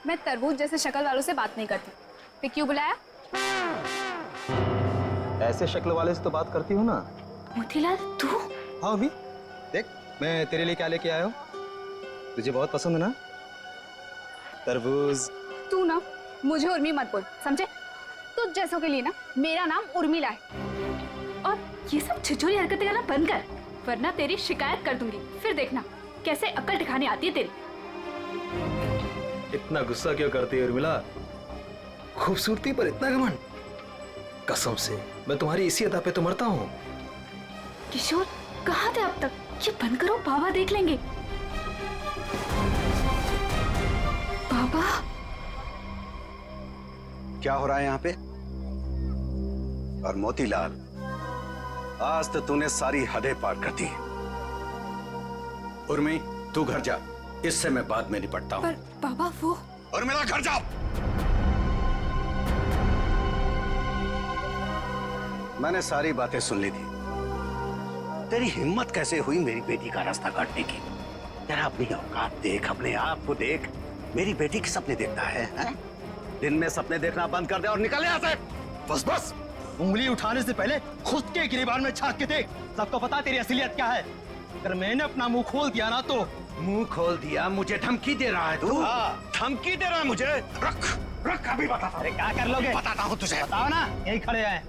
मैं तरबूज जैसे शक्ल वालों से बात नहीं करती। फिर क्यों बुलाया? ऐसे शक्ल वाले से तो बात करती हूँ ना। मोतीलाल तू? हाँ अभी देख मैं तेरे लिए क्या लेके आया हूँ। तुझे बहुत पसंद है ना तरबूज। तू ना मुझे उर्मी मत बोल, समझे? तुझ जैसों के लिए ना मेरा नाम उर्मिला है। और ये सब छिछोरी हरकतें करना बंद कर, वरना तेरी शिकायत कर दूंगी। फिर देखना कैसे अक्ल ठिकाने आती है तेरी। इतना गुस्सा क्यों करती है उर्मिला? खूबसूरती पर इतना घमंड? कसम से मैं तुम्हारी इसी अदा पे तो मरता हूँ। किशोर कहाँ थे अब तक? ये बंद करो, बाबा देख लेंगे। बाबा क्या हो रहा है यहाँ पे? और मोतीलाल, आज तो तूने सारी हदें पार कर दी। उर्मी तू घर जा, इससे मैं बाद में निपटता हूँ। पर बाबा वो उर्मिला घर जा। मैंने सारी बातें सुन ली थी। तेरी हिम्मत कैसे हुई मेरी बेटी का रास्ता काटने की? तेरा अपनी औकात देख, अपने आप को देख। मेरी बेटी के सपने देखता है? दिन में सपने देखना बंद कर दे और निकल यहाँ से। बस बस, उंगली उठाने से पहले खुद के गिरेबान में झांक के देख। सबको पता तेरी असलियत क्या है। अगर मैंने अपना मुंह खोल दिया ना तो। मुंह खोल दिया? मुझे धमकी दे रहा है तू? धमकी दे रहा है मुझे? रख रख, अभी बताता हूँ। क्या कर लोगे? बताता हूँ तुझे। बताओ ना, यही खड़े हैं।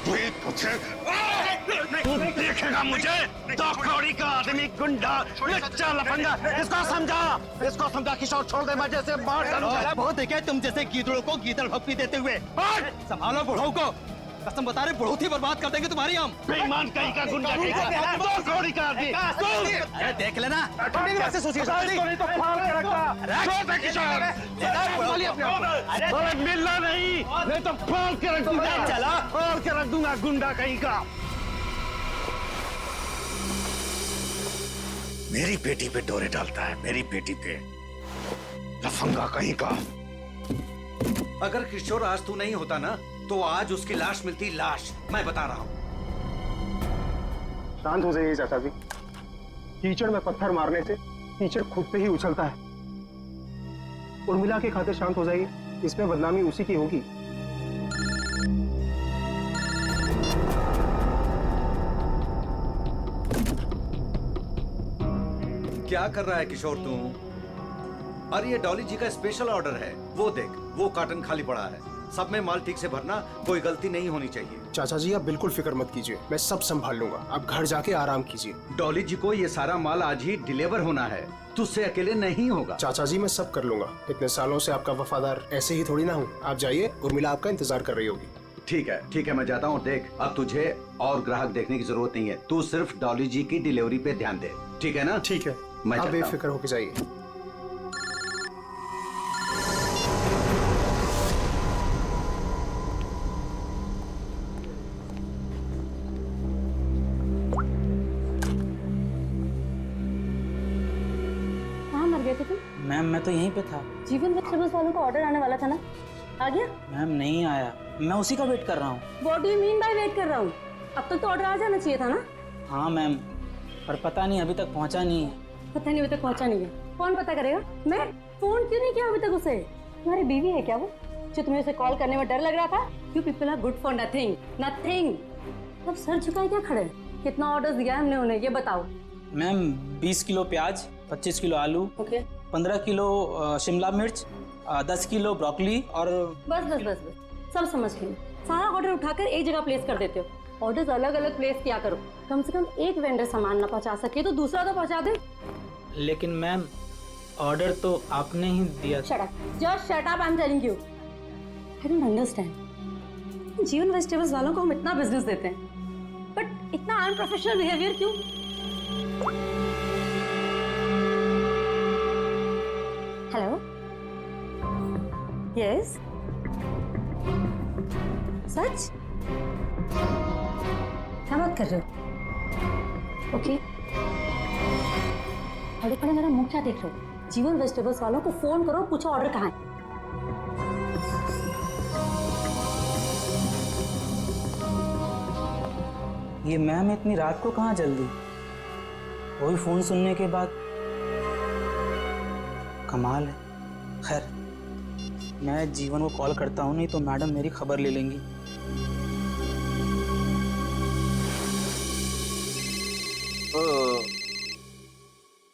तू देखेगा मुझे। दो कौड़ी का आदमी, गुंडा, लच्चा, लफंगा। इसको समझा किशोर, छोड़ दे, मैं जैसे मार डालूंगा। बहुत देखे तुम जैसे गीदड़ों को गीदड़ भक्ति देते हुए। संभालो बुढ़ऊ को, कसम बता रहे बढ़ोती बर्बाद कर देंगे तुम्हारी हम। बेईमान कहीं का, गुंडा कहीं का, दो कौड़ी का आदमी। अरे देख लेना। कैसे सोचिए? नहीं तो फाड़ के रखता। छोड़ दे किशोर। अरे मिलना नहीं तो फाड़ के रख दूंगा। चला फाड़ के रख दूंगा, गुंडा कहीं का। मेरी बेटी पे डोरे डालता है, मेरी बेटी पे। लफंगा कहीं का। अगर किशोर आज तू नहीं होता ना तो आज उसकी लाश मिलती, लाश। मैं बता रहा हूं। शांत हो जाइए चाचा जी। कीचड़ में पत्थर मारने से कीचड़ खुद पे ही उछलता है। उर्मिला की खातिर शांत हो जाइए, इसमें बदनामी उसी की होगी। क्या कर रहा है किशोर तू? अरे ये डॉली जी का स्पेशल ऑर्डर है, वो देख, वो कार्टन खाली पड़ा है। सब में माल ठीक से भरना, कोई गलती नहीं होनी चाहिए। चाचा जी आप बिल्कुल फिक्र मत कीजिए, मैं सब संभाल लूंगा। आप घर जाके आराम कीजिए। डॉली जी को ये सारा माल आज ही डिलीवर होना है, तुझसे अकेले नहीं होगा। चाचा जी मैं सब कर लूंगा। इतने सालों से आपका वफादार ऐसे ही थोड़ी ना हूँ। आप जाइए, उर्मिला आपका इंतजार कर रही होगी। ठीक है मैं जाता हूँ। देख, अब तुझे और ग्राहक देखने की जरूरत नहीं है, तू सिर्फ डॉली जी की डिलीवरी पे ध्यान दे, ठीक है ना? ठीक है, मैं आप चलता हूं। बेफिक्र होके जाइए। कहाँ मर गए थे तुम? मैम मैं तो यहीं पे था। जीवन वेजिटेबल्स वालों का ऑर्डर आने वाला था ना, आ गया? मैम नहीं आया, मैं उसी का वेट कर रहा हूँ। What do you mean by weight कर रहा हूँ? अब तक तो ऑर्डर आ जाना चाहिए था ना। हाँ मैम, पर पता नहीं अभी तक पहुँचा नहीं है। पता नहीं अभी तक पहुँचा नहीं है। कौन पता करेगा? मैं फोन क्यों नहीं किया अभी तक उसे? तुम्हारी बीवी है क्या वो, जो तुम्हें उसे कॉल करने में डर लग रहा था? You people are good for nothing nothing. अब सर झुकाए क्या खड़े? कितना ऑर्डर दिया है हमने उन्हें, ये बताओ। मैम 20 किलो प्याज, 25 किलो आलू, ओके 15 किलो शिमला मिर्च, 10 किलो ब्रोकली और बस बस बस बस सब समझ गई। सारा ऑर्डर उठाकर एक जगह प्लेस कर देते हो। ऑर्डर्स अलग अलग प्लेस किया करो। कम से कम एक वेंडर सामान ना पहुंचा सके तो दूसरा तो पहुंचा दे। लेकिन मैम ऑर्डर तो आपने ही दिया। Shut up, just shut up, I am telling you. I don't understand. जीवन वेजिटेबल्स वालों को हम इतना बिजनेस देते हैं, बट इतना अनप्रोफेशनल बिहेवियर क्यों? हेलो, यस, सच? क्या बात कर रहे हो? ओके, खड़े खड़े मेरा मुंह क्या देख रहे हो? जीवन वेजिटेबल्स वालों को फोन करो, पूछो ऑर्डर कहाँ है। ये मैम इतनी रात को कहाँ जल्दी? वही फोन सुनने के बाद कमाल है। खैर, मैं जीवन को कॉल करता हूँ, नहीं तो मैडम मेरी खबर ले लेंगी।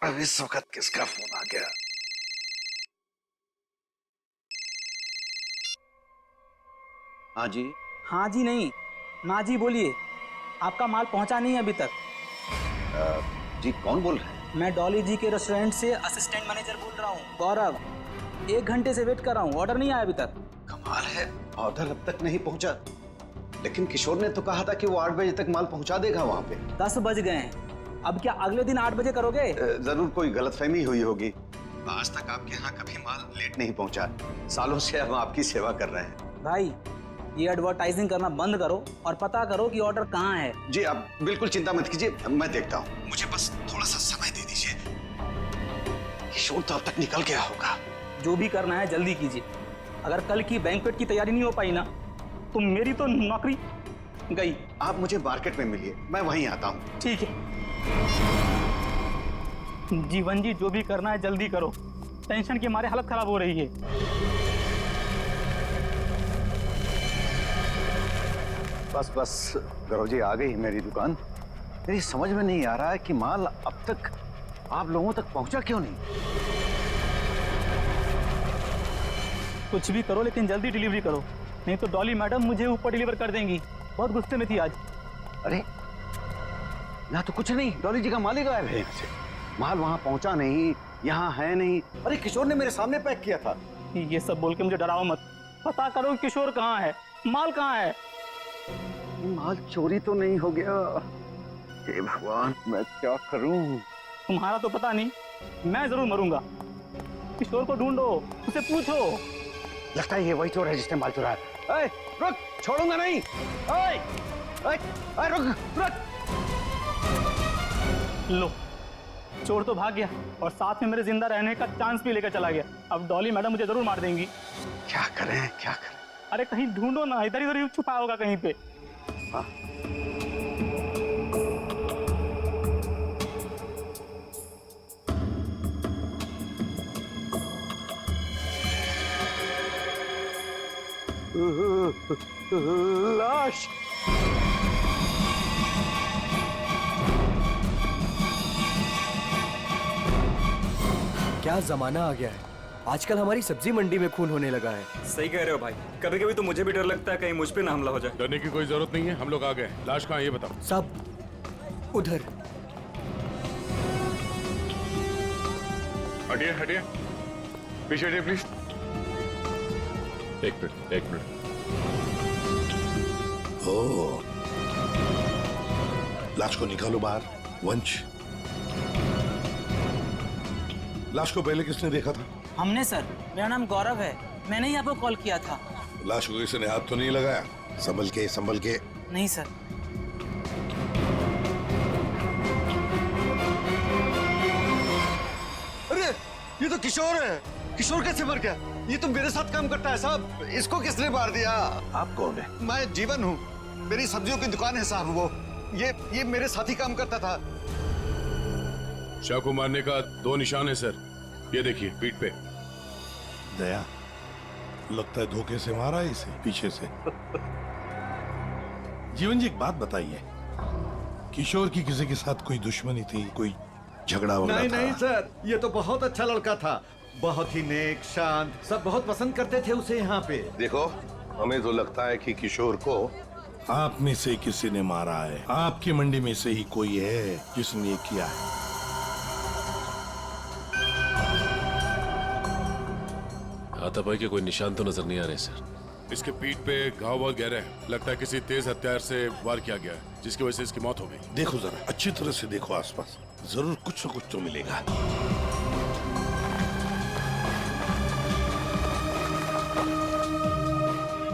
अब इस वक्त किसका फोन आ गया? हाँ जी। हाँ जी नहीं, ना जी बोलिए। आपका माल पहुंचा नहीं है अभी तक। जी कौन बोल रहे हैं? मैं डॉली जी के रेस्टोरेंट से असिस्टेंट मैनेजर बोल रहा हूँ, गौरव। 1 घंटे से वेट कर रहा हूँ, ऑर्डर नहीं आया अभी तक। कमाल है, ऑर्डर अब तक नहीं पहुंचा। लेकिन किशोर ने तो कहा था कि वो 8 बजे तक माल पहुंचा देगा वहां पे। 10 बज गए हैं, अब क्या अगले दिन 8 बजे करोगे? जरूर कोई गलतफहमी हुई होगी। आज तक आपके यहाँ कभी माल लेट नहीं पहुंचा। सालों से हम आपकी सेवा कर रहे हैं। भाई, ये एडवर्टाइजिंग करना बंद करो और पता करो कि ऑर्डर कहाँ है। जी आप बिल्कुल चिंता मत कीजिए, मैं देखता हूँ। मुझे बस थोड़ा सा समय दे दीजिए। किशोर तो अब तक निकल गया होगा। जो भी करना है जल्दी कीजिए। अगर कल की बैंक्वेट की तैयारी नहीं हो पाई ना, तो मेरी तो नौकरी गई। आप मुझे मार्केट में मिलिए, मैं वहीं आता हूँ। ठीक है जीवन जी, जो भी करना है जल्दी करो। टेंशन के मारे हालत खराब हो रही है। बस बस गौरव जी, आ गई मेरी दुकान। मेरी समझ में नहीं आ रहा है कि माल अब तक आप लोगों तक पहुंचा क्यों नहीं। कुछ भी करो लेकिन जल्दी डिलीवरी करो, नहीं तो डॉली मैडम मुझे ऊपर डिलीवर कर देंगी। बहुत गुस्से में थी आज। अरे ना तो कुछ नहीं, डॉली जी का माल ही गायब है यहाँ से। माल वहां पहुंचा नहीं, यहाँ है नहीं। अरे किशोर ने मेरे सामने पैक किया था। ये सब बोल के मुझे डराओ मत। पता करो किशोर कहाँ है, माल कहाँ है। माल चोरी तो नहीं हो गया? हे भगवान, मैं क्या करूं? तुम्हारा तो पता नहीं, मैं जरूर मरूंगा। किशोर को ढूंढो, उसे पूछो। लगता है ये वही चोर है जिसने माल चुराया। ए, रुक, छोड़ूंगा नहीं। ए, ए, ए, रुक, रुक। लो, चोर तो भाग गया और साथ में मेरे जिंदा रहने का चांस भी लेकर चला गया। अब डॉली मैडम मुझे जरूर मार देंगी। क्या करें, क्या करें? अरे कहीं ढूंढो ना, इधर इधर ही छुपा होगा कहीं पे। हाँ। लाश। क्या जमाना आ गया है, आजकल हमारी सब्जी मंडी में खून होने लगा है। सही कह रहे हो भाई, कभी कभी तो मुझे भी डर लगता है कहीं मुझ पे ना हमला हो जाए। डरने की कोई जरूरत नहीं है, हम लोग आ गए। लाश कहाँ है ये बताओ। सब उधर। हटिए हटिए, पीछे हटिए प्लीज। एक मिनट, एक मिनट। ओह, लाश को निकालो बाहर। वंश, लाश को पहले किसने देखा था? हमने सर, मेरा नाम गौरव है, मैंने ही आपको कॉल किया था। लाश को किसी ने हाथ तो नहीं लगाया? संभल के, संभल के। नहीं सर। अरे ये तो किशोर है। किशोर कैसे मर गया? ये तो मेरे साथ काम करता है साहब। इसको किसने मार दिया? आप कौन है? मैं जीवन हूँ, मेरी सब्जियों की दुकान है साहब। वो ये मेरे साथ ही काम करता था। शाह को मारने का 2 निशान है सर, ये देखिए पीठ पे। दया, लगता है धोखे से मारा है इसे, पीछे से। जीवन जी, एक बात बताइए, किशोर की किसी के साथ कोई दुश्मनी थी, कोई झगड़ा वगैरह नहीं था? नहीं सर, ये तो बहुत अच्छा लड़का था, बहुत ही नेक, शांत, सब बहुत पसंद करते थे उसे यहाँ पे। देखो, हमें तो लगता है कि किशोर को आप में से किसी ने मारा है। आपकी मंडी में से ही कोई है जिसने ये किया है। हाथापाई के कोई निशान तो नजर नहीं आ रहे सर। इसके पीठ पे घाव बहुत गहरे हैं, लगता है किसी तेज हथियार से वार किया गया है, जिसकी वजह से इसकी मौत हो गई। देखो जरा, अच्छी तरह से देखो आसपास, जरूर कुछ न कुछ तो मिलेगा।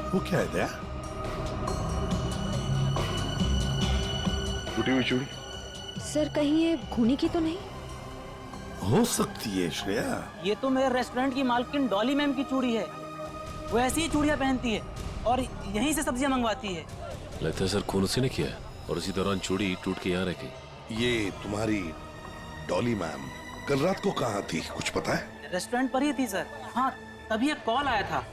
वो क्या है दया? टूटी हुई चूड़ी। सर कहीं ये खूनी की तो नहीं? हो सकती है श्रेया। ये तो मेरे रेस्टोरेंट की मालकिन डॉली मैम की चूड़ी है। वो ऐसी ही चूड़ियां पहनती है और यहीं से सब्जियां मंगवाती है। लगता है सर खून उसी ने किया है और उसी दौरान चूड़ी टूट के यहाँ रह गई। ये तुम्हारी डॉली मैम कल रात को कहाँ थी, कुछ पता है? रेस्टोरेंट पर ही थी सर। हाँ, तभी एक कॉल आया था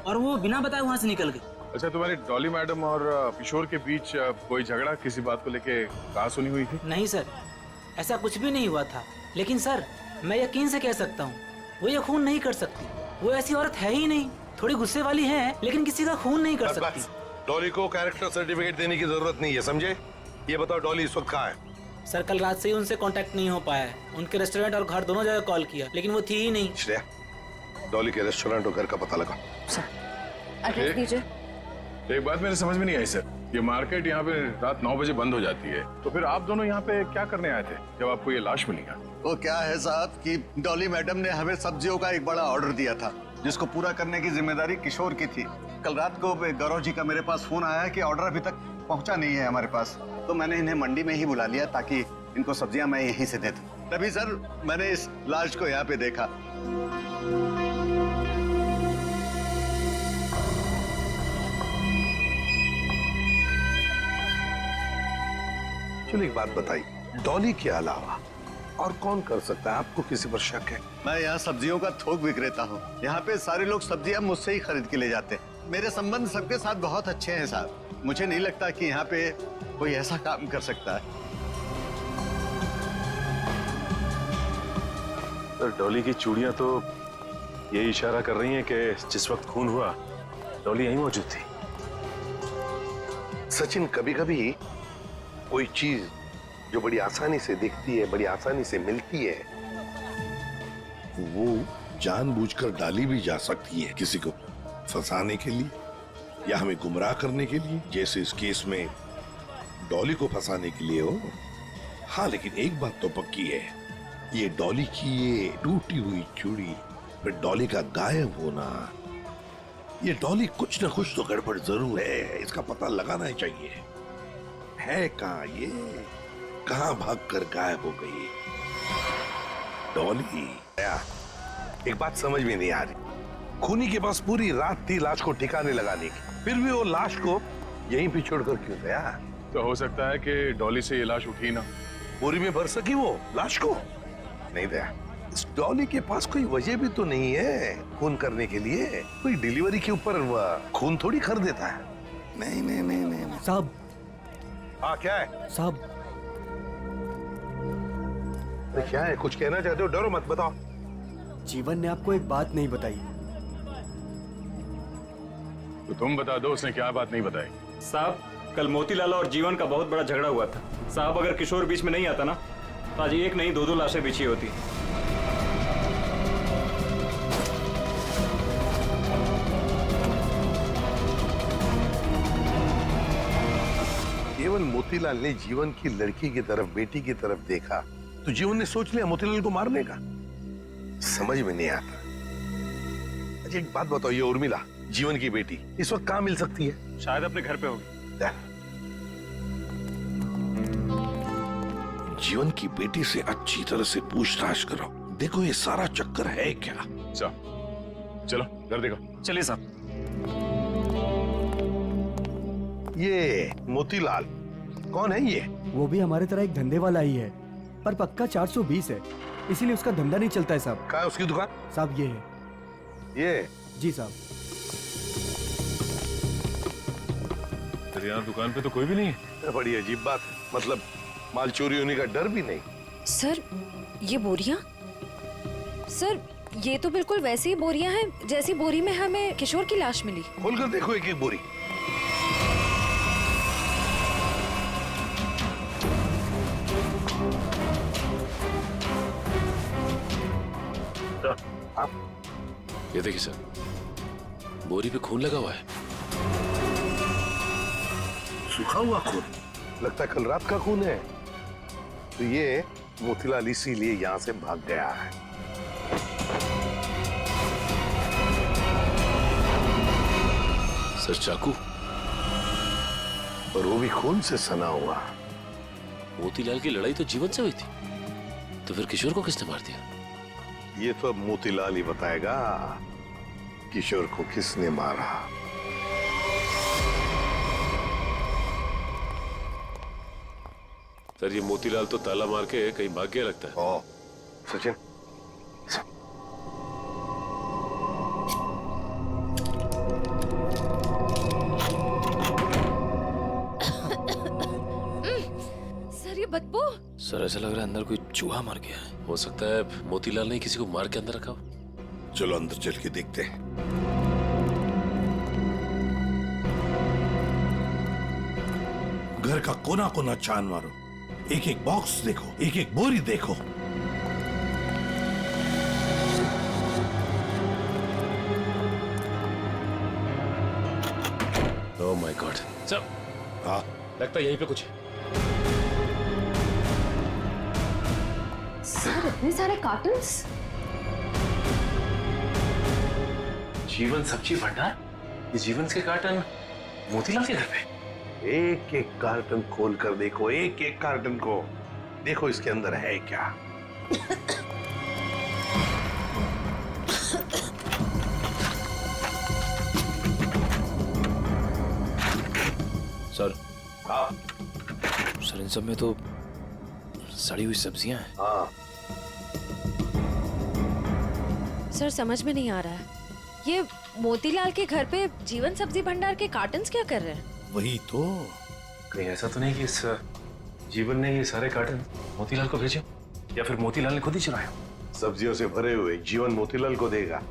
और वो बिना बताए वहाँ से निकल गई। अच्छा, तुम्हारी डॉली मैडम और किशोर के बीच कोई झगड़ा किसी बात को लेके कहाँ सुनी हुई थी? नहीं सर, ऐसा कुछ भी नहीं हुआ था। लेकिन सर, मैं यकीन से कह सकता हूँ, वो ये खून नहीं कर सकती। वो ऐसी औरत है ही नहीं। थोड़ी गुस्से वाली है, लेकिन किसी का खून नहीं कर सकती। डॉली को कैरेक्टर सर्टिफिकेट देने की जरूरत नहीं है, समझे? ये बताओ डॉली इस वक्त कहाँ है? सर, कल रात से ही उनसे कांटेक्ट नहीं हो पाया है। उनके रेस्टोरेंट और घर दोनों जगह कॉल किया, लेकिन वो थी ही नहीं। श्रेया, डॉली के रेस्टोरेंट और घर का पता लगा। एड्रेस दीजिए। एक बात मेरे समझ में नहीं आई सर, ये मार्केट यहाँ पे रात 9 बजे बंद हो जाती है, तो फिर आप दोनों यहाँ पे क्या करने आए थे जब आपको ये लाश मिली? वो क्या है साहब कि डॉली मैडम ने हमें सब्जियों का एक बड़ा ऑर्डर दिया था, जिसको पूरा करने की जिम्मेदारी किशोर की थी। कल रात को गौरव जी का मेरे पास फोन आया कि ऑर्डर अभी तक पहुंचा नहीं है हमारे पास, तो मैंने इन्हें मंडी में ही बुला लिया ताकि इनको सब्जियां मैं यहीं से दे दूं। तभी सर मैंने इस लाश को यहाँ पे देखा। चलो एक बात बताइए, डॉली के अलावा और कौन कर सकता है? आपको किसी पर शक है? मैं यहाँ सब्जियों का थोक विक्रेता हूँ। यहाँ पे सारे लोग सब्जियां मुझसे ही खरीद के ले जाते हैं। मेरे संबंध सबके साथ बहुत अच्छे हैं साहब। मुझे नहीं लगता कि यहाँ पे कोई ऐसा काम कर सकता है। तो डॉली की चूड़ियां तो यही इशारा कर रही हैं कि जिस वक्त खून हुआ डॉली यहीं मौजूद थी। सचिन, कभी कभी कोई चीज जो बड़ी आसानी से दिखती है, बड़ी आसानी से मिलती है, वो जानबूझकर डाली भी जा सकती है किसी को फंसाने के लिए या हमें गुमराह करने के लिए, जैसे इस केस में डॉली को फंसाने के लिए हो। हाँ, लेकिन एक बात तो पक्की है, ये डॉली की ये टूटी हुई चूड़ी, फिर डॉली का गायब होना, ये डॉली कुछ न कुछ तो गड़बड़ जरूर है। इसका पता लगाना ही चाहिए। है कहाँ ये? कहाँ भागकर गायब हो गई डॉली? एक बात समझ में नहीं आ रही, खूनी के पास पूरी रात थी लाश को ठिकाने लगाने की, फिर भी वो लाश को यहीं पे छोड़कर क्यों गया? तो हो सकता है कि डॉली से ये लाश उठी ना, बोरी में भर सकी वो लाश को? नहीं दया, इस डॉली के पास कोई वजह भी तो नहीं है खून करने के लिए। कोई डिलीवरी के ऊपर खून थोड़ी कर देता है। नहीं नहीं नहीं नहीं साहब। हाँ, क्या है साहब? क्या है? कुछ कहना चाहते हो? डरो मत, बताओ। जीवन ने आपको एक बात नहीं बताई। तो तुम बता दो, उसने क्या बात नहीं बताई? साहब, कल मोतीलाल और जीवन का बहुत बड़ा झगड़ा हुआ था। साहब, अगर किशोर बीच में नहीं आता ना तो आज एक नहीं दो लाशें बिछी होती। केवल मोतीलाल ने जीवन की लड़की की तरफ, बेटी की तरफ देखा तो जीवन ने सोच लिया मोतीलाल को मारने का। समझ में नहीं आता। अच्छा एक बात बताओ, ये उर्मिला जीवन की बेटी इस वक्त कहाँ मिल सकती है? शायद अपने घर पे होगी। जीवन की बेटी से अच्छी तरह से पूछताछ करो, देखो ये सारा चक्कर है क्या। चलो घर देखो। चलिए साहब। ये मोतीलाल कौन है? ये वो भी हमारे तरह एक धंधे वाला ही है, पर पक्का 420 है, इसीलिए उसका धंधा नहीं चलता है साहब। कहाँ है उसकी दुकान? साहब ये है। ये? जी साहब। तो यहाँ दुकान पे तो कोई भी नहीं है। बड़ी अजीब बात है, मतलब माल चोरी होने का डर भी नहीं। सर, ये बोरियां? सर, ये तो बिल्कुल वैसी ही बोरियां हैं जैसी बोरी में हमें किशोर की लाश मिली। खोलकर देखो एक एक बोरी। ये देखिए सर, बोरी पे खून लगा हुआ है। सूखा हुआ खून? लगता है कल रात का खून है। तो ये मोतीलाल इसीलिए यहाँ से भाग गया है। सर, चाकू? और वो भी खून से सना हुआ। मोतीलाल की लड़ाई तो जीवन से हुई थी, तो फिर किशोर को किसने मार दिया? ये तो अब मोतीलाल ही बताएगा किशोर को किसने मारा। सर, ये मोतीलाल तो ताला मार के कहीं भाग गया लगता है। ओ, सचिन बदबू। सर ऐसा लग रहा है अंदर कोई चूहा मर गया है। हो सकता है मोतीलाल ने किसी को मार के अंदर रखा हो। चलो अंदर चल के देखते हैं। घर का कोना कोना छान मारो, एक एक बॉक्स देखो, एक एक बोरी देखो। Oh my God. सर हाँ लगता है यहीं पे कुछ है। सर इतने सारे कार्टन्स। जीवन सब्जी भंडार, ये जीवन के कार्टन मोतीलाल के घर पे। एक एक कार्टन खोल कर देखो, एक एक कार्टन को देखो, इसके अंदर है क्या। सर हाँ सर इन सब में तो सड़ी हुई सब्जियां हैं। हाँ सर समझ में नहीं आ रहा है, ये मोतीलाल के घर पे जीवन सब्जी भंडार के कार्टन्स क्या कर रहे हैं? वही तो। कहीं ऐसा तो नहीं कि इस जीवन ने ये सारे कार्टन मोतीलाल को भेजे, या फिर मोतीलाल ने खुद ही चुराया? सब्जियों से भरे हुए जीवन मोतीलाल को देगा।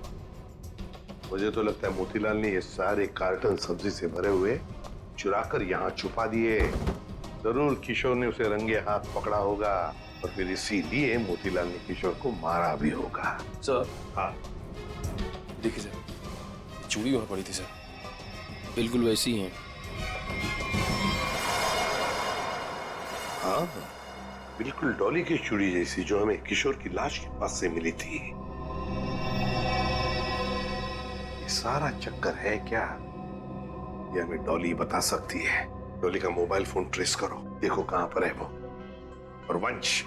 मुझे तो लगता है मोतीलाल ने ये सारे कार्टन सब्जी से भरे हुए चुराकर यहाँ छुपा दिए। जरूर किशोर ने उसे रंगे हाथ पकड़ा होगा और फिर इसीलिए मोतीलाल ने किशोर को मारा भी होगा। सर हाँ देखिए सर, चूड़ी वहां पड़ी थी सर, बिल्कुल वैसी ही है। हाँ बिल्कुल डॉली की चूड़ी जैसी, जो हमें किशोर की लाश के पास से मिली थी। ये सारा चक्कर है क्या, ये हमें डॉली बता सकती है। डॉली का मोबाइल फोन ट्रेस करो, देखो कहां पर है वो। और वंश,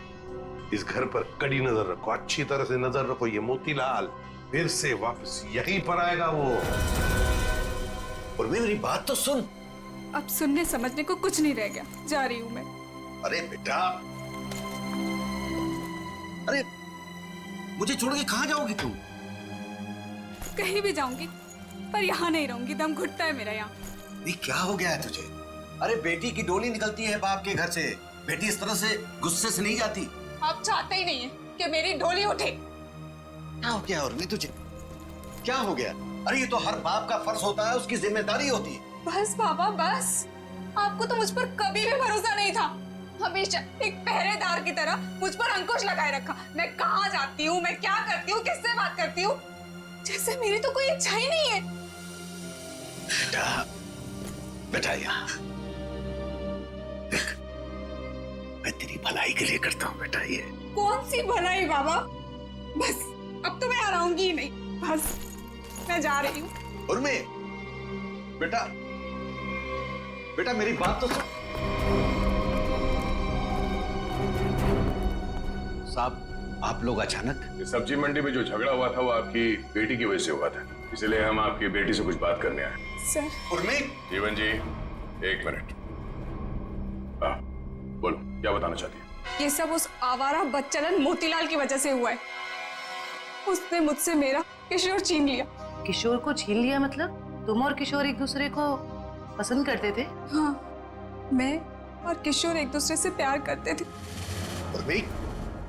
इस घर पर कड़ी नजर रखो, अच्छी तरह से नजर रखो। ये मोतीलाल फिर से वापस यहीं पर आएगा वो। और मेरी बात तो सुन। अब सुनने समझने को कुछ नहीं रह गया, जा रही हूँ मैं। अरे बेटा, अरे मुझे छोड़ के कहाँ जाओगी तुम? कहीं भी जाऊंगी, पर यहाँ नहीं रहूंगी। दम घुटता है मेरा यहाँ। ये क्या हो गया है तुझे? अरे बेटी की डोली निकलती है बाप के घर से, बेटी इस तरह से गुस्से से नहीं जाती। आप चाहते ही नहीं है कि मेरी डोली उठे। क्या हो गया उर्मी तुझे? क्या हो गया? अरे ये तो हर बाप का फर्ज होता है, उसकी जिम्मेदारी होती है। बस बाबा बस, आपको तो मुझ पर कभी भी भरोसा नहीं था। हमेशा एक पहरेदार की तरह मुझ पर अंकुश लगाए रखा। मैं कहाँ जाती हूँ, मैं क्या करती हूँ, किससे बात करती हूँ, जैसे मेरी तो कोई इच्छा ही नहीं है। बेटा, बेटा यहाँ देख, मैं तेरी भलाई के लिए करता हूँ बेटा। ये कौन सी भलाई बाबा? बस अब तो मैं आऊंगी ही नहीं, बस मैं जा रही हूँ। उर्मी, बेटा, बेटा मेरी बात तो सुन। साहब, आप लोग अचानक? ये सब्जी मंडी में जो झगड़ा हुआ था वो आपकी बेटी की वजह से हुआ था, इसलिए हम आपकी बेटी से कुछ बात करने आए। सर। उर्मी। जीवन जी, एक मिनट। बोलो, क्या बताना चाहती है? ये सब उस आवारा बदचलन मोतीलाल की वजह से हुआ है। उसने मुझसे मेरा किशोर छीन लिया। किशोर को छीन लिया मतलब तुम और किशोर एक दूसरे को पसंद करते थे? हाँ, मैं और किशोर एक दूसरे से प्यार करते थे। उर्मी,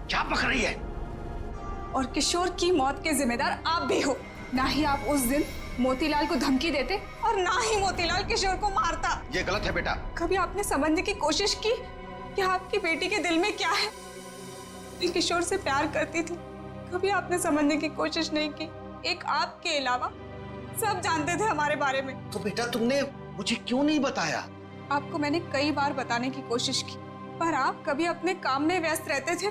क्या पक रही है? और किशोर की मौत के जिम्मेदार आप भी हो। ना ही आप उस दिन मोतीलाल को धमकी देते और ना ही मोतीलाल किशोर को मारता। ये गलत है बेटा। कभी आपने समझने की कोशिश की कि आपकी बेटी के दिल में क्या है? मैं किशोर से प्यार करती थी, कभी आपने समझने की कोशिश नहीं की। एक आपके अलावा सब जानते थे हमारे बारे में। तो बेटा तुमने मुझे क्यों नहीं बताया? आपको मैंने कई बार बताने की कोशिश की, पर आप कभी अपने काम में व्यस्त रहते थे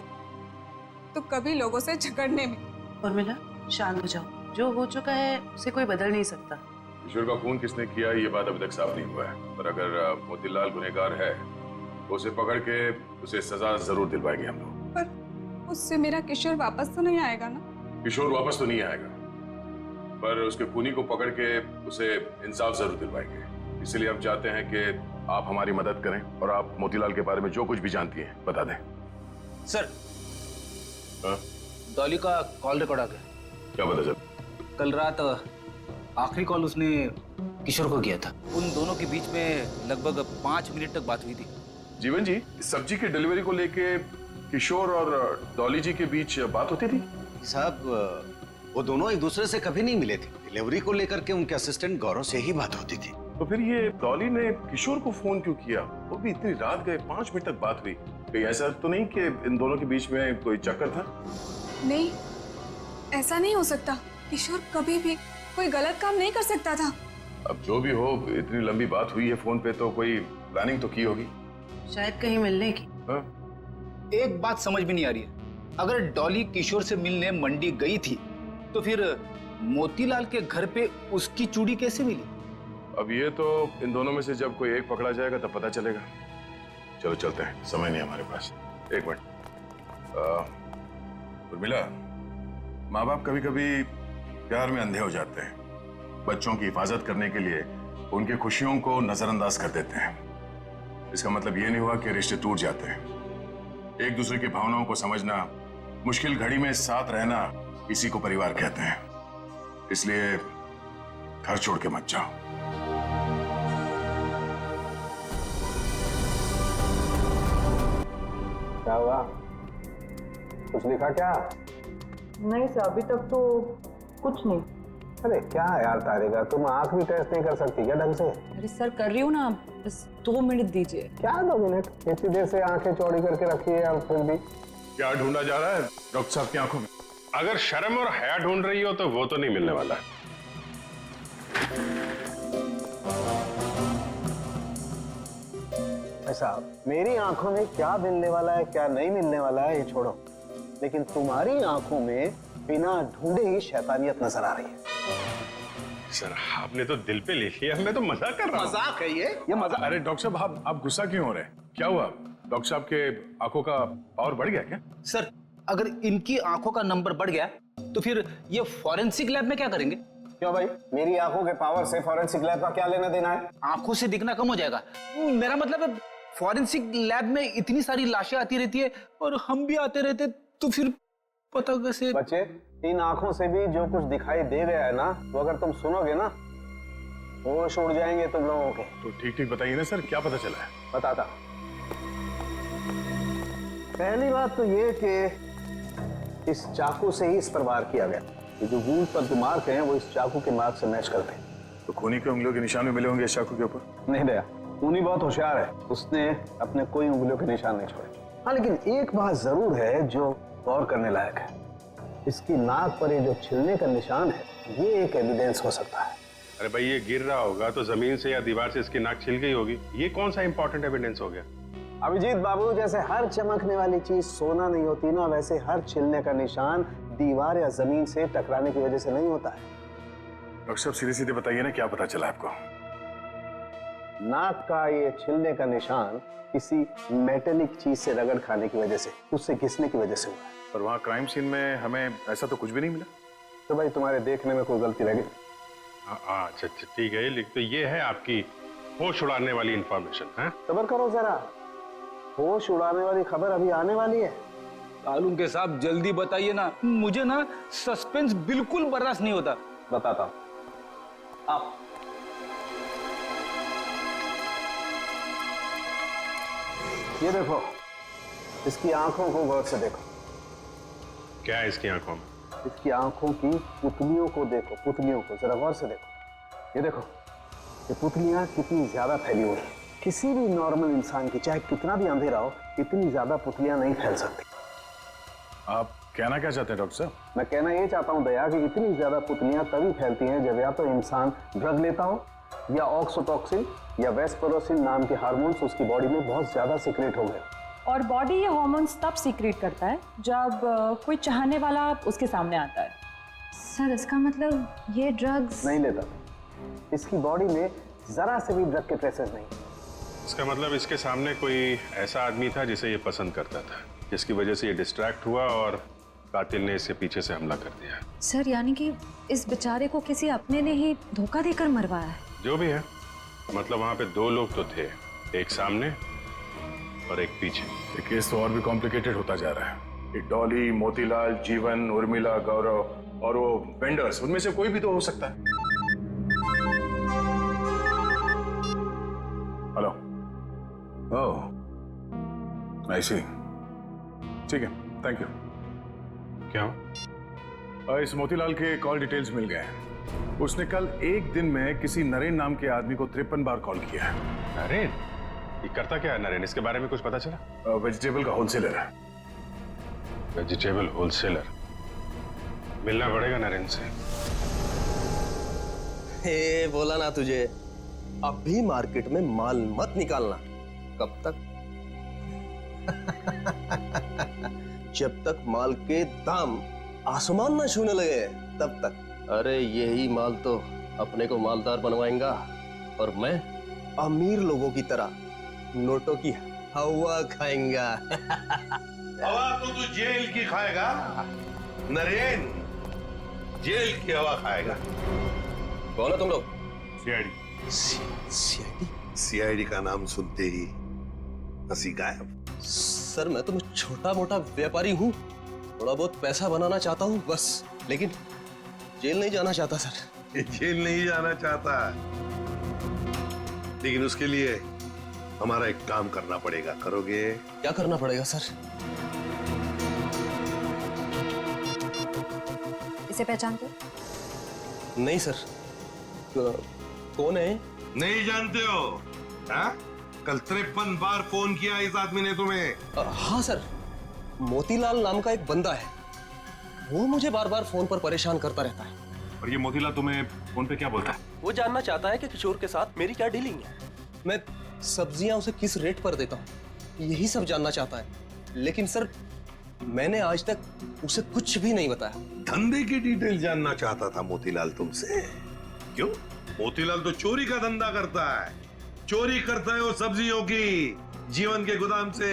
तो कभी लोगों से झगड़ने में। उर्मिला, शांत हो जाओ। जो हो चुका है उसे कोई बदल नहीं सकता। किशोर का खून किसने किया ये बात अभी तक साफ नहीं हुआ है, पर अगर मोतीलाल गुनहगार है तो उसे पकड़ के उसे सजा जरूर दिलवाएंगे हम लोग। पर उससे मेरा किशोर वापस तो नहीं आएगा ना? किशोर वापस तो नहीं आएगा, पर उसके खूनी को पकड़ के उसे इंसाफ जरूर दिलवाएंगे। इसलिए हम चाहते हैं कि आप हमारी मदद करें और आप मोतीलाल के बारे में जो कुछ भी जानती हैं बता दें। सर, डॉली का कॉल रिकॉर्ड आ गया। क्या पता चल? कल रात आखिरी कॉल उसने किशोर को किया था। उन दोनों के बीच में लगभग 5 मिनट तक बात हुई थी। जीवन जी, सब्जी की डिलीवरी को लेके किशोर और डॉली जी के बीच बात होती थी? साहब वो दोनों एक दूसरे से कभी नहीं मिले थे। डिलीवरी को लेकर के उनके असिस्टेंट गौरव से ही बात होती थी। तो फिर ये डॉली ने किशोर को फोन क्यों किया? वो भी इतनी रात गए, 5 मिनट तक बात हुई। कहीं ऐसा तो नहीं कि इन दोनों के बीच में कोई चक्कर था? नहीं, ऐसा नहीं हो सकता। किशोर कभी भी कोई गलत काम नहीं कर सकता था। अब जो भी हो, इतनी लंबी बात हुई है फोन पे तो कोई प्लानिंग तो की होगी। शायद कहीं मिलने की। हाँ? एक बात समझ में नहीं आ रही है, अगर डॉली किशोर से मिलने मंडी गई थी तो फिर मोतीलाल के घर पे उसकी चूड़ी कैसे मिली? अब ये तो इन दोनों में से जब कोई एक पकड़ा जाएगा तब पता चलेगा। चलो चलते हैं, समय नहीं हमारे पास। एक मिनट उर्मिला, माँ बाप कभी कभी प्यार में अंधे हो जाते हैं। बच्चों की हिफाजत करने के लिए उनकी खुशियों को नजरअंदाज कर देते हैं। इसका मतलब ये नहीं हुआ कि रिश्ते टूट जाते हैं। एक दूसरे की भावनाओं को समझना, मुश्किल घड़ी में साथ रहना, इसी को परिवार कहते हैं। इसलिए घर छोड़ के मत जाओ। क्या हुआ? कुछ लिखा क्या? नहीं सर, अभी तक तो कुछ नहीं। अरे क्या यार तारिका, तुम आंख भी टेस्ट नहीं कर सकती क्या ढंग से? अरे सर कर रही हूँ ना, बस 2 मिनट दीजिए। क्या 2 मिनट? इतनी देर से आंखें चौड़ी करके रखी है, अब फिर भी क्या ढूंढा जा रहा है डॉक्टर साहब की आंखों में? अगर शर्म और हया ढूंढ रही हो तो वो तो नहीं मिलने वाला। साहब, मेरी आंखों में क्या मिलने वाला है क्या नहीं मिलने वाला है ये छोड़ो, लेकिन तुम्हारी आंखों में बिना ढूंढे ही शैतानियत नजर आ रही है। सर आपने तो दिल पे ले लिया, मैं तो मजाक कर रहा हूँ। मजाक है ये मजाक। अरे डॉक्टर साहब, आप गुस्सा क्यों हो रहे हैं? क्या हुआ? डॉक्टर साहब के आंखों का पावर बढ़ गया क्या? सर अगर इनकी आंखों का नंबर बढ़ गया तो फिर ये फॉरेंसिक लैब में क्या करेंगे? क्यों भाई, मेरी आंखों के पावर से फॉरेंसिक लैब का क्या लेना देना है? आंखों से दिखना कम हो जाएगा। मेरा मतलब है फॉरेंसिक लैब में इतनी सारी लाशें आती रहती है और हम भी आते रहते, तो फिर पता कैसे? बच्चे, इन आंखों से भी जो कुछ दिखाई दे गया है ना, वो अगर तुम सुनोगे ना, होश उड़ जाएंगे तुम लोगों के। तो ठीक ठीक बताइए ना सर, क्या पता चला है? बताता। पहली बात तो ये कि इस चाकू से ही इस पर वार किया गया। ये जो वूंड पर जो मार्क हैं वो इस चाकू के मार्क से मैच करते हैं। तो खूनी के उंगलियों के निशान भी मिले होंगे इस चाकू के ऊपर? नहीं दया, खूनी बहुत होशियार है, उसने अपने कोई उंगलियों के निशान नहीं छोड़े। हाँ, लेकिन एक बात जरूर है जो गौर करने लायक है। इसकी नाक पर ये जो छिलने का निशान है, ये एक एविडेंस हो सकता है। अरे भाई, ये गिर रहा होगा तो जमीन से या दीवार से इसकी नाक छिल गई होगी। ये कौन सा इंपॉर्टेंट एविडेंस हो गया? अभिजीत बाबू, जैसे हर चमकने वाली चीज सोना नहीं होती ना, वैसे हर छिलने का निशान दीवार या जमीन से टकराने की वजह से नहीं होता है। डॉक्टर साहब सीधे सीधे बताइए ना, क्या पता चला आपको? नाक का ये छिलने का निशान किसी मेटेलिक चीज से रगड़ खाने की वजह से, उससे घिसने की वजह से हुआ है। पर वहाँ क्राइम सीन में हमें ऐसा तो कुछ भी नहीं मिला। तो भाई तुम्हारे देखने में कोई गलती रह गई? हाँ अच्छा ठीक है, लिख तो ये है आपकी होश उड़ाने वाली इंफॉर्मेशन है। सब्र करो जरा, होश उड़ाने वाली खबर अभी आने वाली है। तालुम के साहब जल्दी बताइए ना, मुझे ना सस्पेंस बिल्कुल बर्दाश्त नहीं होता। बताता हूं। आप ये देखो, इसकी आंखों को गौर से देखो। क्या है इसकी आंखों में? इसकी आंखों की पुतलियों को देखो, पुतलियों को जरा गौर से देखो। ये देखो, ये पुतलियां कितनी ज्यादा फैली हुई हैं। किसी भी नॉर्मल इंसान की, चाहे कितना भी अंधेरा हो, इतनी ज्यादा पुतलियां नहीं फैल सकती। आप कहना क्या चाहते हैं डॉक्टर साहब? मैं कहना ये चाहता हूं दया कि इतनी ज्यादा पुतलियां तभी फैलती हैं जब या तो इंसान ड्रग लेता हो, या ऑक्सीटोसिन या वेस्परोसिन नाम के हार्मोन्स उसकी बॉडी में बहुत ज्यादा सीक्रेट हो गए। और बॉडी ये हार्मोन्स तब सीक्रेट करता है जब कोई चाहने वाला उसके सामने आता है। सर इसका मतलब ये ड्रग्स नहीं लेता, इसकी बॉडी में जरा से भी ड्रग के ट्रेसेस नहीं। इसका मतलब इसके सामने कोई ऐसा आदमी था जिसे ये पसंद करता था, जिसकी वजह से ये डिस्ट्रैक्ट हुआ और कातिल ने इससे पीछे से हमला कर दिया। सर यानी कि इस बेचारे को किसी अपने ने ही धोखा देकर मरवाया है। जो भी है, मतलब वहां पे 2 लोग तो थे, एक सामने और एक पीछे। ये केस तो और भी कॉम्प्लिकेटेड होता जा रहा है। ये डॉली, मोतीलाल, जीवन, उर्मिला, गौरव और वो वेंडर्स, उनमें से कोई भी तो हो सकता है। हेलो। ओह, ऐसे ही। ठीक है, थैंक यू। क्या? इस मोतीलाल के कॉल डिटेल्स मिल गए हैं। उसने कल एक दिन में किसी नरेन नाम के आदमी को 53 बार कॉल किया है। नरेन? ये करता क्या है नरेन? इसके बारे में कुछ पता चला? वेजिटेबल का होलसेलर है। Vegetable wholesaler? मिलना पड़ेगा नरेन से। हे बोला ना तुझे, अभी मार्केट में माल मत निकालना। कब तक? जब तक माल के दाम आसमान ना छूने लगे तब तक। अरे यही माल तो अपने को मालदार बनवाएगा और मैं अमीर लोगों की तरह नोटों की हवा खाएंगा। हवा तो तू जेल की खाएगा नरेन, जेल की हवा खाएगा। कौन है तुम लोग? सीआईडी। सीआईडी? सीआईडी का नाम सुनते ही हंसी गायब। सर मैं तो छोटा मोटा व्यापारी हूँ, थोड़ा बहुत पैसा बनाना चाहता हूँ बस, लेकिन जेल नहीं जाना चाहता सर। जेल नहीं जाना चाहता, लेकिन उसके लिए हमारा एक काम करना पड़ेगा। करोगे? क्या करना पड़ेगा सर? इसे पहचानते हो? नहीं सर। कौन है? नहीं जानते हो? हाँ? कल 53 बार फोन किया इस आदमी ने तुम्हें। हाँ सर, मोतीलाल नाम का एक बंदा है, वो मुझे बार बार फोन पर परेशान करता रहता है। और ये मोतीलाल तुम्हें फोन पे क्या बोलता है? वो जानना चाहता है कि किशोर के साथ मेरी क्या डीलिंग है, मैं सब्जियां उसे किस रेट पर देता हूँ, यही सब जानना चाहता है। लेकिन सर मैंने आज तक उसे कुछ भी नहीं बताया। धंधे की डिटेल जानना चाहता था मोतीलाल तुमसे? क्यों? मोतीलाल तो चोरी का धंधा करता है। चोरी करता है वो सब्जियों की, जीवन के गोदाम से।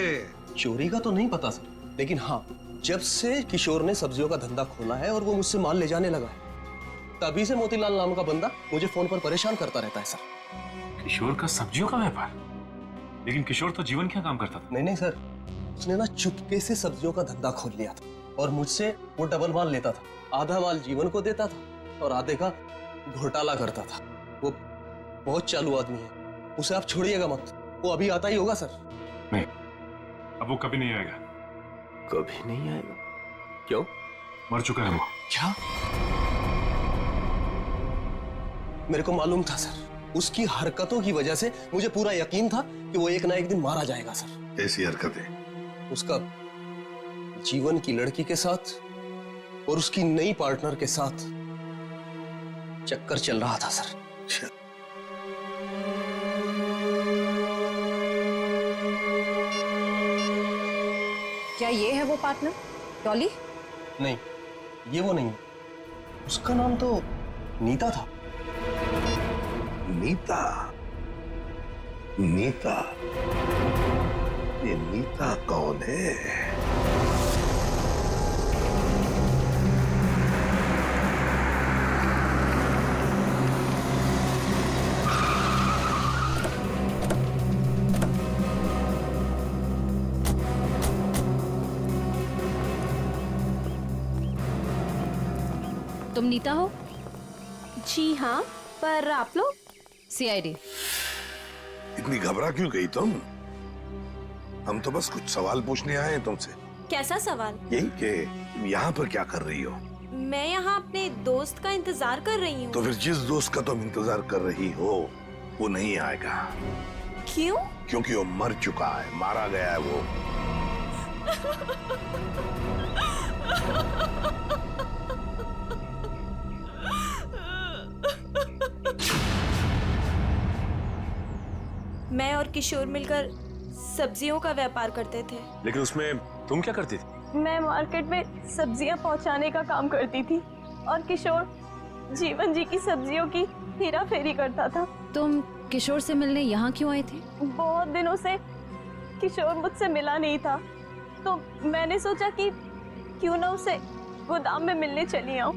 चोरी का तो नहीं पता सर, लेकिन हाँ, जब से किशोर ने सब्जियों का धंधा खोला है और वो मुझसे माल ले जाने लगा है, तभी से मोतीलाल नाम का बंदा मुझे फोन पर परेशान करता रहता है सर। किशोर का सब्जियों का व्यापार? लेकिन किशोर तो जीवन क्या काम करता था? नहीं सर, उसने ना चुपके से सब्जियों का धंधा खोल लिया था और मुझसे वो डबल माल लेता था। आधा माल जीवन को देता था और आधे का घोटाला करता था। वो बहुत चालू आदमी है, उसे आप छोड़िएगा मत, वो अभी आता ही होगा सर। नहीं, अब वो कभी नहीं आएगा। कभी नहीं आएगा? क्यों? मर चुका है वो। क्या? मेरे को मालूम था सर, उसकी हरकतों की वजह से मुझे पूरा यकीन था कि वो एक ना एक दिन मारा जाएगा सर। कैसी हरकतें? उसका जीवन की लड़की के साथ और उसकी नई पार्टनर के साथ चक्कर चल रहा था सर। क्या ये है वो पार्टनर, डॉली? नहीं, ये वो नहीं, उसका नाम तो नीता था। नीता? नीता? ये नीता कौन है? तुम नीता हो? जी हाँ, पर आप लोग? सीआईडी। इतनी घबरा क्यों गई तुम? हम तो बस कुछ सवाल पूछने आए हैं तुमसे। कैसा सवाल? यही कि तुम यहाँ पर क्या कर रही हो? मैं यहाँ अपने दोस्त का इंतजार कर रही हूँ। तो फिर जिस दोस्त का तुम इंतजार कर रही हो वो नहीं आएगा। क्यों? क्योंकि वो मर चुका है, मारा गया है वो। मैं और किशोर मिलकर सब्जियों का व्यापार करते थे। लेकिन उसमें तुम क्या करती थी? मैं मार्केट में सब्जियां पहुंचाने का काम करती थी और किशोर जीवन जी की सब्जियों की हेरा फेरी करता था। तुम किशोर से मिलने यहाँ क्यों आए थे? बहुत दिनों से किशोर मुझसे मिला नहीं था, तो मैंने सोचा कि क्यों ना उसे गोदाम में मिलने चली आऊं।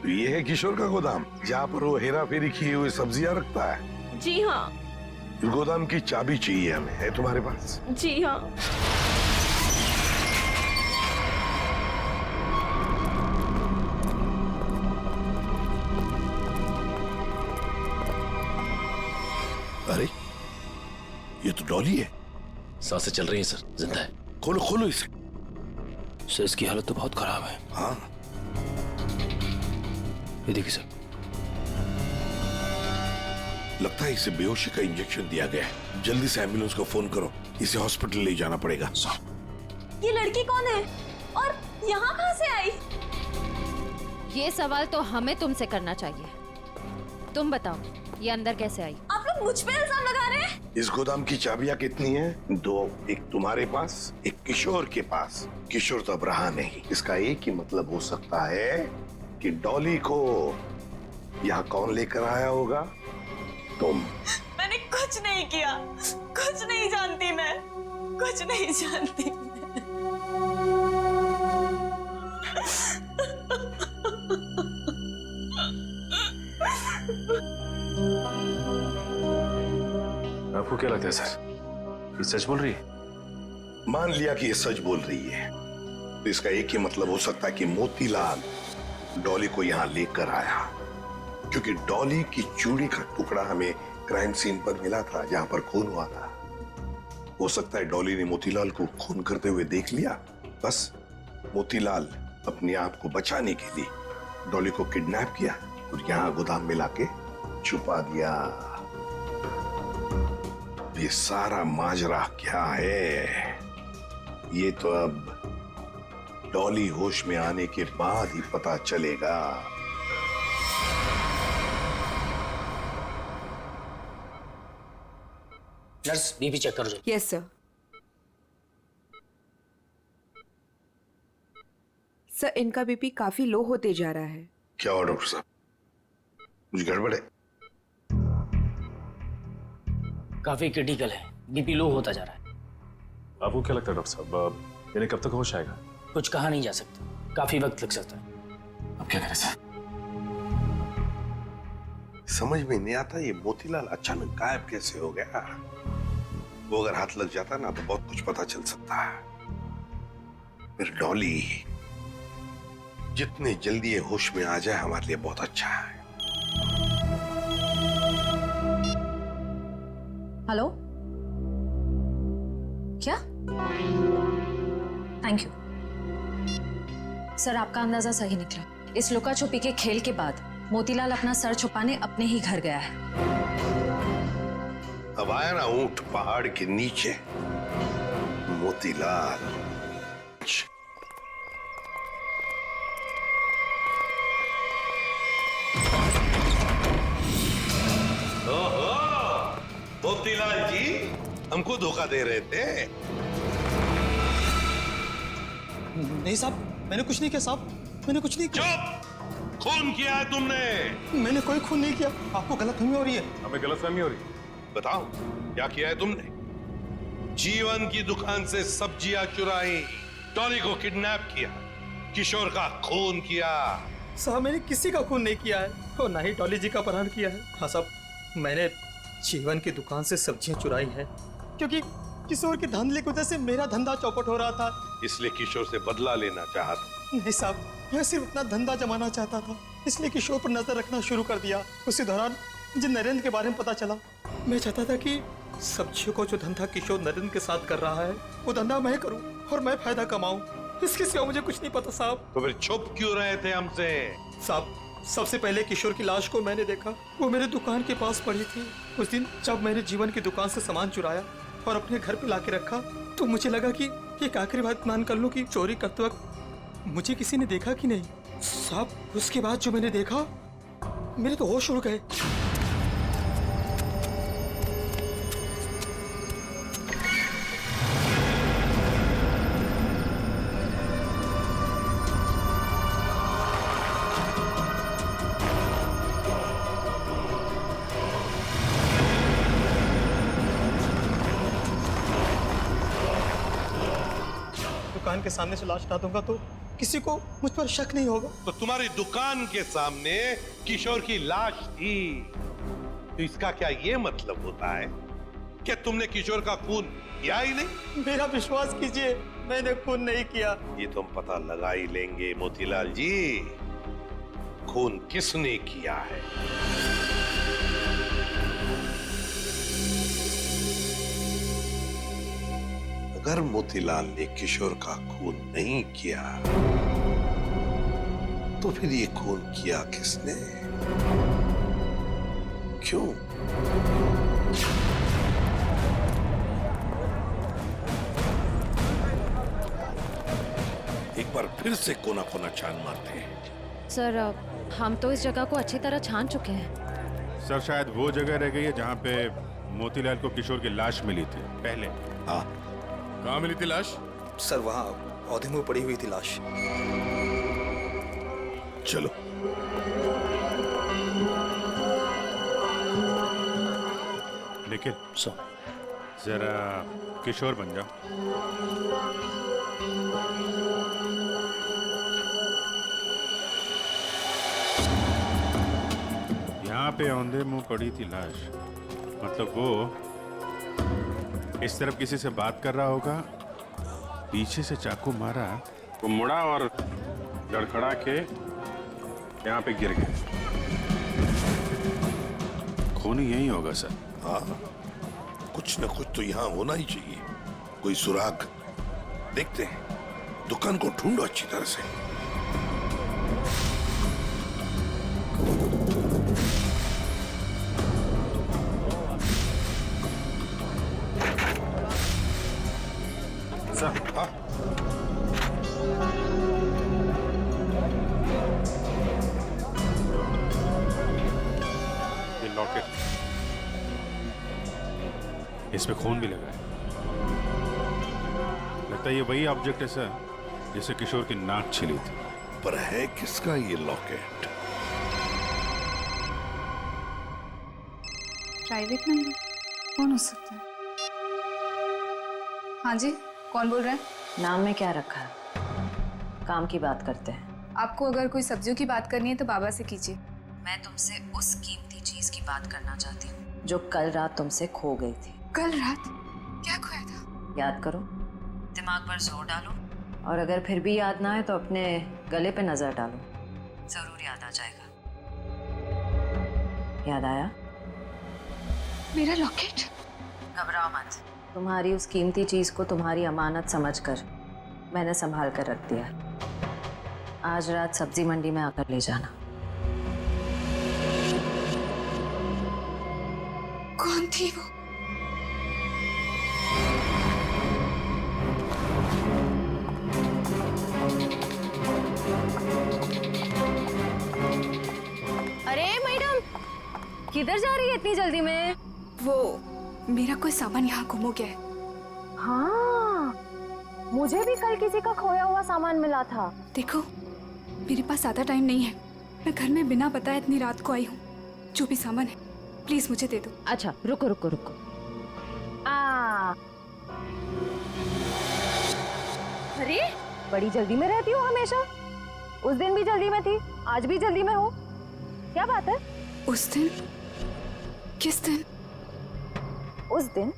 तो ये है किशोर का गोदाम, जहाँ पर वो हेरा फेरी किए हुए सब्जियां रखता है? जी हाँ। गोदाम की चाबी चाहिए हमें, है तुम्हारे पास? जी हाँ। अरे ये तो डॉली है। सांसें चल रही हैं सर, जिंदा है। खोलो खोलो इसे। सर इसकी हालत तो बहुत खराब है। हाँ ये देखिए सर, लगता है इसे बेहोशी का इंजेक्शन दिया गया है। जल्दी से एम्बुलेंस को फोन करो, इसे हॉस्पिटल ले जाना पड़ेगा। ये लड़की कौन है और यहाँ कहाँ से आई? ये सवाल तो हमें तुमसे करना चाहिए। तुम बताओ, ये अंदर कैसे आई? आप लोग मुझ पे इल्जाम लगा रहे हैं? इस गोदाम की चाबियां कितनी हैं? 2, एक तुम्हारे पास, एक किशोर के पास। किशोर तो अब रहा नहीं। इसका एक ही मतलब हो सकता है कि डॉली को यहाँ कौन लेकर आया होगा? तुम। मैंने कुछ नहीं किया, कुछ नहीं जानती मैं, कुछ नहीं जानती मैं। आपको क्या लगता है सर, ये सच बोल रही है? मान लिया कि ये सच बोल रही है, तो इसका एक ही मतलब हो सकता है कि मोतीलाल डॉली को यहाँ लेकर आया, क्योंकि डॉली की चूड़ी का टुकड़ा हमें क्राइम सीन पर मिला था, जहां पर खून हुआ था। हो सकता है डॉली ने मोतीलाल को खून करते हुए देख लिया। बस मोतीलाल अपने आप को बचाने के लिए डॉली को किडनैप किया और यहाँ गोदाम में लाके छुपा दिया। ये सारा माजरा क्या है, ये तो अब डॉली होश में आने के बाद ही पता चलेगा। नर्स बीपी चेक करो। Yes sir. सर इनका बीपी काफी लो होते जा रहा है। क्या हुआ डॉक्टर साहब, कुछ गड़बड़ है? काफी क्रिटिकल है, बीपी लो होता जा रहा है। आपको क्या लगता है डॉक्टर साहब, यानी कब तक होश आएगा? कुछ कहा नहीं जा सकता, काफी वक्त लग सकता है। अब क्या करें सर? समझ में नहीं आता ये मोतीलाल अचानक गायब कैसे हो गया। वो अगर हाथ लग जाता ना तो बहुत कुछ पता चल सकता है। फिर डॉली जितने जल्दी ये होश में आ जाए हमारे लिए बहुत अच्छा है। हेलो, क्या? थैंक यू सर, आपका अंदाजा सही निकला। इस लुका छुपी के खेल के बाद मोतीलाल अपना सर छुपाने अपने ही घर गया है। अब आया ना ऊंट पहाड़ के नीचे, मोतीलाल। ओहो, मोतीलाल जी हमको धोखा दे रहे थे। नहीं साहब, मैंने कुछ नहीं किया साहब, मैंने कुछ नहीं किया। चुप! खून किया है तुमने। मैंने कोई खून नहीं किया, आपको गलतफहमी हो रही है। हमें गलतफहमी हो रही है। बताओ क्या किया है तुमने? जीवन की दुकान से सब्जियां चुराई, डॉली को किडनैप किया, किशोर का खून किया। साहब मैंने किसी का खून नहीं किया है और ना ही डॉली जी का अपहरण किया है। हाँ साहब, मैंने जीवन की दुकान से सब्जियां चुराई है क्योंकि किशोर के धंधे की वजह से मेरा धंधा चौपट हो रहा था, इसलिए किशोर से बदला लेना चाहा था। नहीं साहब, मैं सिर्फ अपना धंधा जमाना चाहता था, इसलिए किशोर पर नजर रखना शुरू कर दिया। उसी दौरान मुझे नरेंद्र के बारे में पता चला। मैं चाहता था कि सब्जियों को जो धंधा किशोर नरेंद्र के साथ कर रहा है वो धंधा मैं करूं और मैं फायदा कमाऊं। इसके सिवा मुझे कुछ नहीं पता साहब। तो फिर छुप क्यों रहे थे हमसे? साहब सबसे पहले किशोर की लाश को मैंने देखा, वो मेरे दुकान के पास पड़ी थी। उस दिन जब मैंने जीवन की दुकान से सामान चुराया और अपने घर पे लाके रखा तो मुझे लगा कि एक आखिरी बात मान कर लूं कि चोरी करते वक्त मुझे किसी ने देखा कि नहीं। साहब उसके बाद जो मैंने देखा मेरे तो होश उड़ गए। दुकान के सामने से लाश हटा दूंगा तो किसी को मुझ पर शक नहीं होगा। तो तुम्हारी दुकान के सामने किशोर की लाश थी, तो इसका क्या ये मतलब होता है कि तुमने किशोर का खून किया ही नहीं? मेरा विश्वास कीजिए, मैंने खून नहीं किया। ये तो हम पता लगा ही लेंगे मोतीलाल जी, खून किसने किया है। अगर मोतीलाल ने किशोर का खून नहीं किया तो फिर ये खून किया किसने? क्यों? एक बार फिर से कोना कोना छान मारते हैं। सर हम तो इस जगह को अच्छी तरह छान चुके हैं। सर शायद वो जगह रह गई है जहाँ पे मोतीलाल को किशोर की लाश मिली थी पहले। हाँ, कहाँ मिली थी लाश? सर वहाँ पौधे में पड़ी हुई थी लाश। चलो। निखिल जरा किशोर बन जाओ। यहाँ पे औंधे मुंह पड़ी थी लाश, मतलब वो इस तरफ किसी से बात कर रहा होगा, पीछे से चाकू मारा, वो मुड़ा और लड़खड़ा के यहाँ पे गिर गया। खून यही होगा सर। हाँ, कुछ न कुछ तो यहाँ होना ही चाहिए, कोई सुराग। देखते हैं, दुकान को ढूंढो अच्छी तरह से। सर हाँ, ये लॉकेट, इसमें खून भी लगा है। लगता है ये वही ऑब्जेक्ट है सर जिसे किशोर की नाक छिली थी। पर है किसका ये लॉकेट? प्राइवेट नंबर कौन हो सकता है? हाँ जी, कौन बोल रहे हैं? नाम में क्या रखा है? काम की बात करते हैं। आपको अगर कोई सब्जियों की बात करनी है तो बाबा से कीजिए। मैं तुमसे उस कीमती चीज की बात करना चाहती हूँ जो कल रात तुमसे खो गई थी। कल रात क्या खोया था? याद करो, दिमाग पर जोर डालो, और अगर फिर भी याद ना आए तो अपने गले पे नजर डालो, जरूर याद आ जाएगा। याद आया? मेरा लॉकेट? घबराओ मत, तुम्हारी उस कीमती चीज को तुम्हारी अमानत समझकर मैंने संभाल कर रख दिया। आज रात सब्जी मंडी में आकर ले जाना। कौन थी वो? अरे मैडम, किधर जा रही है इतनी जल्दी में? वो मेरा कोई सामान यहाँ गुम हो गया है। हाँ, मुझे भी कल किसी का खोया हुआ सामान मिला था। देखो, मेरे पास ज्यादा टाइम नहीं है। मैं घर में बिना बताए इतनी रात को आई हूँ। जो भी सामान है प्लीज मुझे दे दो। अच्छा रुको रुको रुको। अरे बड़ी जल्दी में रहती हो हमेशा। उस दिन भी जल्दी में थी, आज भी जल्दी में हो, क्या बात है? उस दिन? किस दिन? उस दिन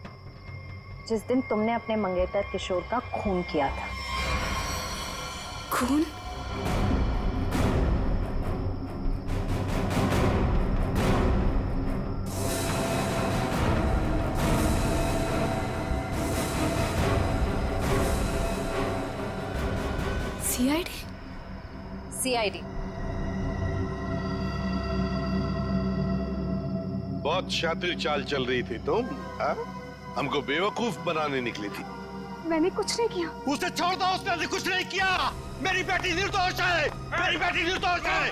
जिस दिन तुमने अपने मंगेतर किशोर का खून किया था। खून? सीआईडी? सीआईडी। बहुत शातिर चाल चल रही थी तुम, हाँ? हमको बेवकूफ बनाने निकली थी। मैंने कुछ नहीं किया। उसे छोड़ दो, उसने कुछ नहीं किया। मेरी बेटी निर्दोष है, मेरी बेटी निर्दोष है।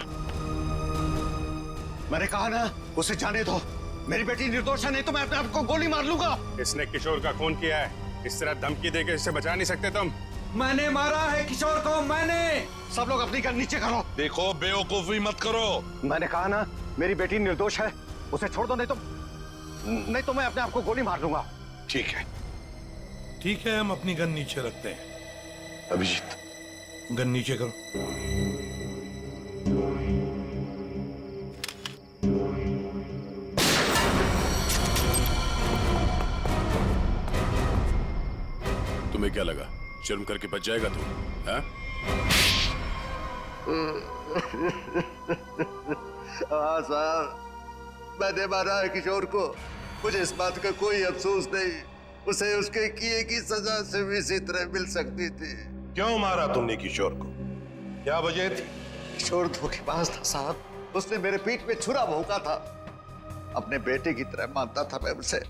मैंने कहा ना, उसे जाने दो। मेरी बेटी निर्दोष है, नहीं तो मैं अपने आप को गोली मार लूंगा। इसने किशोर का खून किया है, इस तरह धमकी देके इससे बचा नहीं सकते तुम। मैंने मारा है किशोर को, मैंने। सब लोग अपनी गन नीचे करो। देखो, बेवकूफी मत करो। मैंने कहा ना, मेरी बेटी निर्दोष है, उसे छोड़ दो, नहीं तो मैं अपने आप को गोली मार लूंगा। ठीक है, ठीक है, हम अपनी गन नीचे रखते हैं। अभिजीत, गन नीचे करो। तुम्हें क्या लगा, शर्म करके बच जाएगा तू? हाँ? हाँ साहब, मैंने मारा है किशोर को। मुझे इस बात का कोई अफसोस नहीं। उसे उसके किए की सजा से भी इसी तरह मिल सकती थी। क्यों मारा तुमने किशोर को? क्या वजह थी? किशोर धोखेबाज था साहब। उसने मेरे पीठ पे छुरा भोंका था। अपने बेटे की तरह मानता था मैं उसे।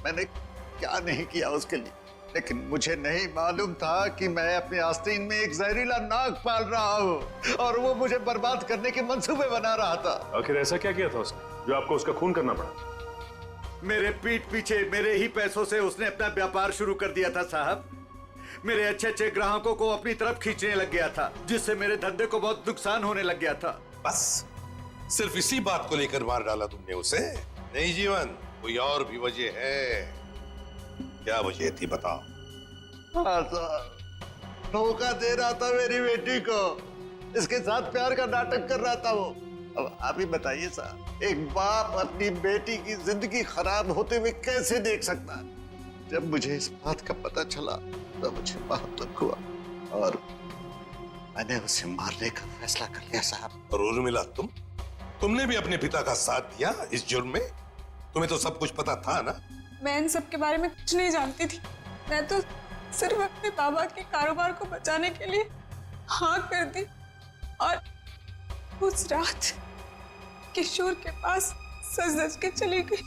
मैंने क्या नहीं किया उसके लिए, लेकिन मुझे नहीं मालूम था कि मैं अपने आस्तीन में एक जहरीला नाग पाल रहा हूँ और वो मुझे बर्बाद करने के मंसूबे बना रहा था। आखिर ऐसा क्या किया था उसने जो आपको उसका खून करना पड़ा? मेरे पीठ पीछे मेरे ही पैसों से उसने अपना व्यापार शुरू कर दिया था साहब। मेरे अच्छे अच्छे ग्राहकों को अपनी तरफ खींचने लग गया था, जिससे मेरे धंधे को बहुत नुकसान होने लग गया था। बस सिर्फ इसी बात को लेकर मार डाला तुमने उसे? नहीं जीवन, कोई और भी वजह है? क्या वजह थी बताओ? हाँ साहब, धोखा दे रहा था मेरी बेटी को। इसके साथ प्यार का नाटक कर रहा था वो। अब आप ही बताइए साहब, एक बाप अपनी बेटी की जिंदगी खराब होते हुए कैसे देख सकता है? जब मुझे इस बात का पता चला तो मुझे बहुत दुख हुआ और मैंने उसे मारने का फैसला कर लिया साहब। और उर्मिला, तुमने भी अपने पिता का साथ दिया इस जुर्म में? तुम्हें तो सब कुछ पता था ना? मैं इन सब के बारे में कुछ नहीं जानती थी। मैं तो सिर्फ अपने बाबा के कारोबार को बचाने के लिए हाँ कर दी और उस रात किशोर के पास सज धज के चली गई।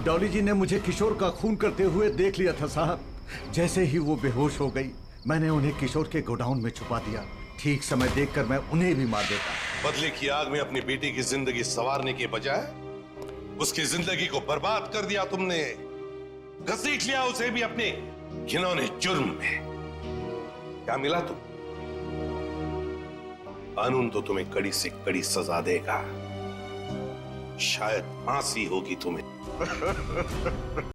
डॉली जी ने मुझे किशोर का खून करते हुए देख लिया था साहब। जैसे ही वो बेहोश हो गई, मैंने उन्हें किशोर के गोडाउन में छुपा दिया। ठीक समय देखकर मैं उन्हें भी मार देता। बदले की आग में अपनी बेटी की जिंदगी संवारने के बजाय उसकी जिंदगी को बर्बाद कर दिया तुमने। घसीट लिया उसे भी अपने घिनौने जुर्म में। क्या मिला तुम? कानून तो तुम्हें कड़ी से कड़ी सजा देगा। शायद फांसी होगी तुम्हें।